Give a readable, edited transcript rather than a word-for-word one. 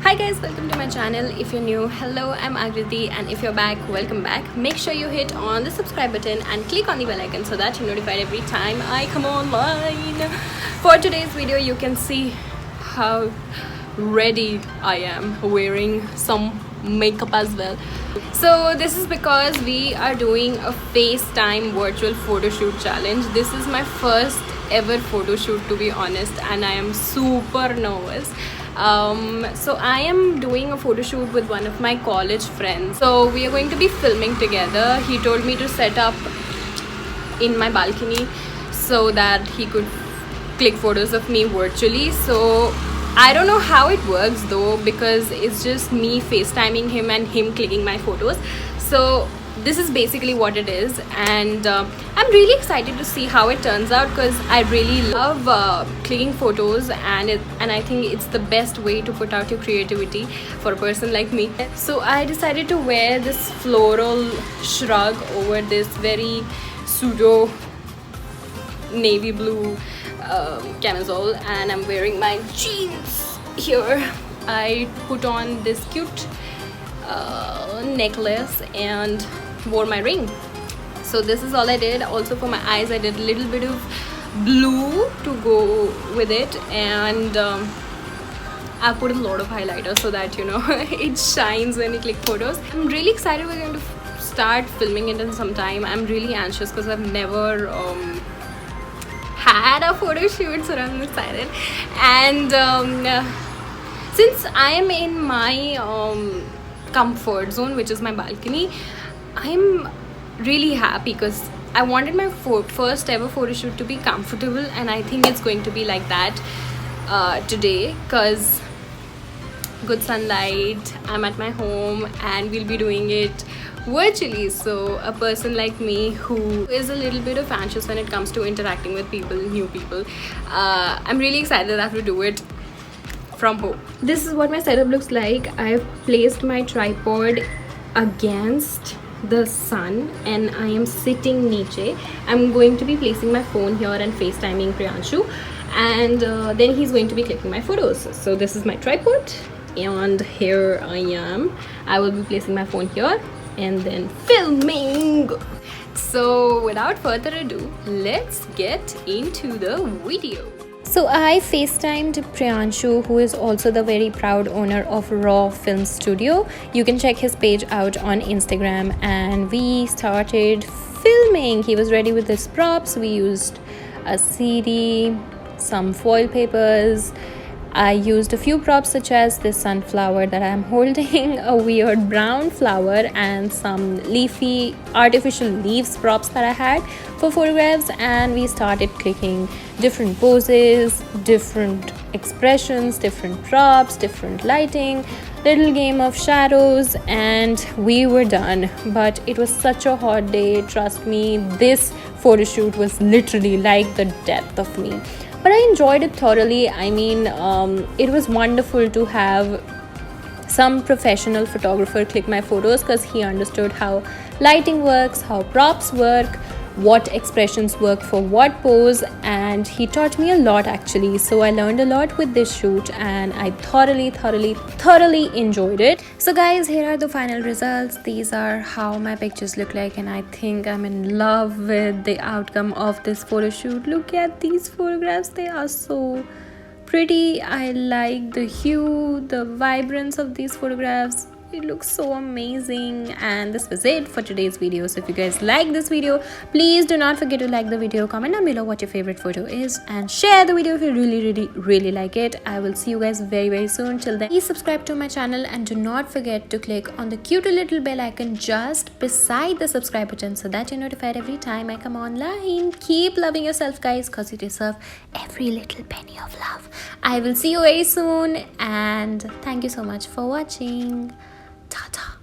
Hi guys, welcome to my channel. If you're new, hello, I'm Aakriti, and if you're back, welcome back. Make sure you hit on the subscribe button and click on the bell icon so that you're notified every time I come online. For today's video, you can see how ready I am, wearing some makeup as well. So this is because we are doing a FaceTime virtual photo shoot challenge. This is my first ever photo shoot, to be honest, and I am super nervous. So I am doing a photo shoot with one of my college friends. So we are going to be filming together. He told me to set up in my balcony so that he could click photos of me virtually. So I don't know how it works though, because it's just me FaceTiming him and him clicking my photos. So this is basically what it is, and I'm really excited to see how it turns out, because I really love clicking photos, and I think it's the best way to put out your creativity for a person like me. So I decided to wear this floral shrug over this very pseudo navy blue camisole, and I'm wearing my jeans here. I put on this cute necklace and wore my ring. So this is all I did. Also for my eyes, I did a little bit of blue to go with it, and I put a lot of highlighter so that, you know, it shines when you click photos. I'm really excited. We're going to start filming it in some time. I'm really anxious because I've never had a photo shoot, so I'm excited. And since I am in my comfort zone, which is my balcony, I'm really happy because I wanted my first ever photo shoot to be comfortable, and I think it's going to be like that today, because good sunlight, I'm at my home, and we'll be doing it virtually. So a person like me who is a little bit of anxious when it comes to interacting with people, new people, I'm really excited that I have to do it from home. This is what my setup looks like. I've placed my tripod against the sun and I am sitting niche. I'm going to be placing my phone here and FaceTiming Priyanshu, and then he's going to be clicking my photos. So this is my tripod, and here I am. I will be placing my phone here and then filming. So without further ado, let's get into the video. So I FaceTimed Priyanshu, who is also the very proud owner of Raw Film Studio. You can check his page out on Instagram, and we started filming. He was ready with his props. We used a CD, some foil papers. I used a few props such as this sunflower that I am holding, a weird brown flower, and some leafy artificial leaves props that I had for photographs. And we started clicking different poses, different expressions, different props, different lighting, little game of shadows, and we were done. But it was such a hot day. Trust me, this photo shoot was literally like the death of me. But I enjoyed it thoroughly. I mean, it was wonderful to have some professional photographer click my photos, because he understood how lighting works, how props work, what expressions work for what pose, and he taught me a lot actually. So I learned a lot with this shoot, and I thoroughly enjoyed it. So guys, here are the final results. These are how my pictures look like, and I think I'm in love with the outcome of this photo shoot. Look at these photographs, they are so pretty. I like the hue, the vibrance of these photographs. It looks so amazing. And this was it for today's video. So if you guys like this video, please do not forget to like the video, comment down below what your favorite photo is, and share the video if you really like it. I will see you guys very soon. Till then, please subscribe to my channel, and do not forget to click on the cute little bell icon just beside the subscribe button so that you're notified every time I come online. Keep loving yourself guys, because you deserve every little penny of love. I will see you very soon, and thank you so much for watching. Ta-ta.